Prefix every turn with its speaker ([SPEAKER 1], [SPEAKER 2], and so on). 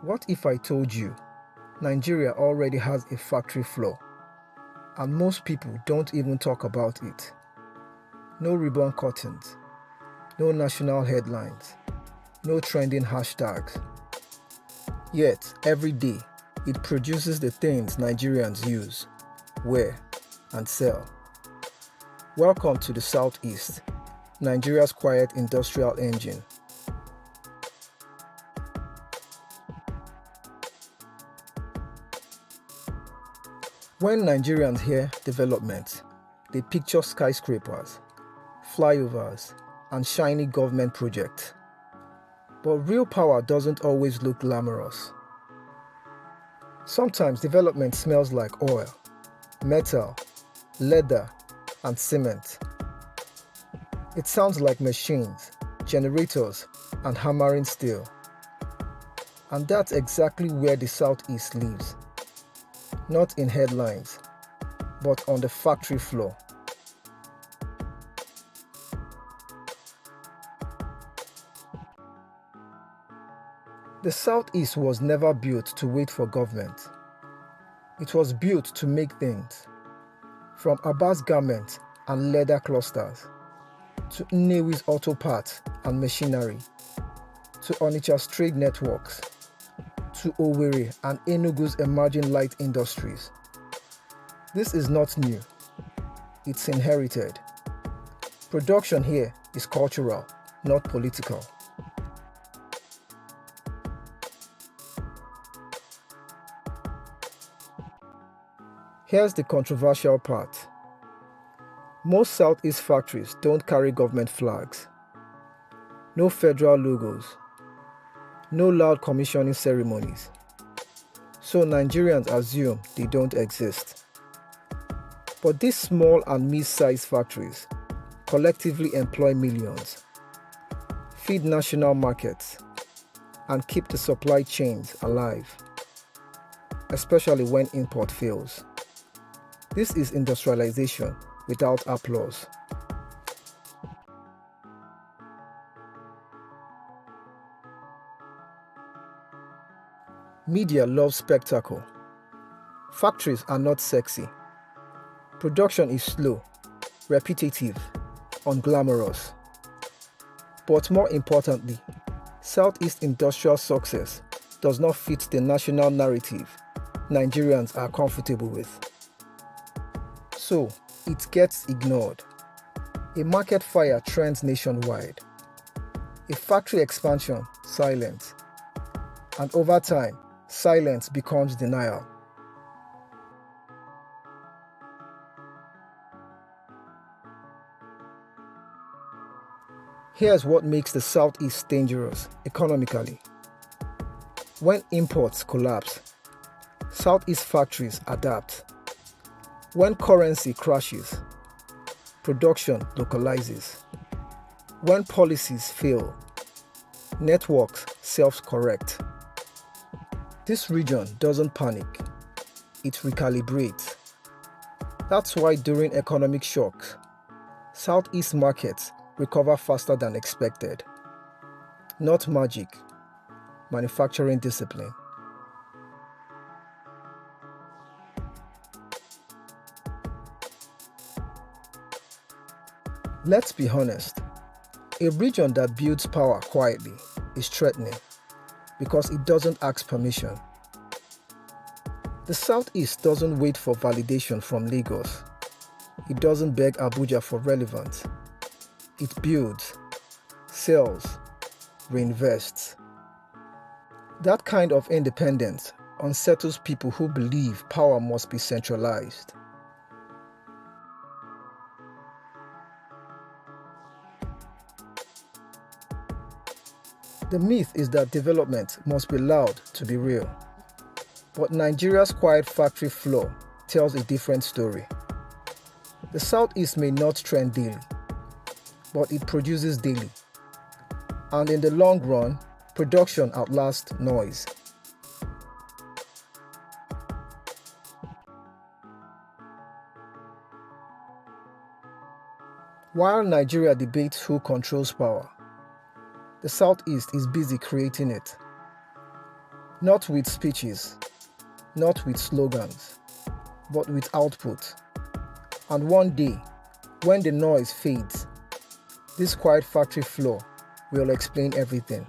[SPEAKER 1] What if I told you Nigeria already has a factory floor and most people don't even talk about it? No ribbon curtains, no national headlines, no trending hashtags. Yet, every day, it produces the things Nigerians use, wear, and sell. Welcome to the Southeast, Nigeria's quiet industrial engine. When Nigerians hear development, they picture skyscrapers, flyovers, and shiny government projects. But real power doesn't always look glamorous. Sometimes development smells like oil, metal, leather, and cement. It sounds like machines, generators, and hammering steel. And that's exactly where the Southeast lives. Not in headlines, but on the factory floor. The Southeast was never built to wait for government. It was built to make things. From Aba's garments and leather clusters, to Nnewi's auto parts and machinery, to Onitsha's trade networks, to Owerri and Enugu's emerging light industries. This is not new. It's inherited. Production here is cultural, not political. Here's the controversial part. Most Southeast factories don't carry government flags. No federal logos. No loud commissioning ceremonies. So Nigerians assume they don't exist. But these small and mid-sized factories collectively employ millions, feed national markets, and keep the supply chains alive, especially when import fails. This is industrialization without applause. Media loves spectacle. Factories are not sexy. Production is slow, repetitive, unglamorous. But more importantly, Southeast industrial success does not fit the national narrative Nigerians are comfortable with. So, it gets ignored. A market fire trends nationwide. A factory expansion, silent. And over time, silence becomes denial. Here's what makes the Southeast dangerous economically. When imports collapse, Southeast factories adapt. When currency crashes, production localizes. When policies fail, networks self-correct. This region doesn't panic, it recalibrates. That's why during economic shocks, Southeast markets recover faster than expected. Not magic, manufacturing discipline. Let's be honest, a region that builds power quietly is threatening because it doesn't ask permission. The Southeast doesn't wait for validation from Lagos. It doesn't beg Abuja for relevance. It builds, sells, reinvests. That kind of independence unsettles people who believe power must be centralized. The myth is that development must be loud to be real. But Nigeria's quiet factory floor tells a different story. The Southeast may not trend daily, but it produces daily. And in the long run, production outlasts noise. While Nigeria debates who controls power, the Southeast is busy creating it. Not with speeches, not with slogans, but with output. And one day, when the noise fades, this quiet factory floor will explain everything.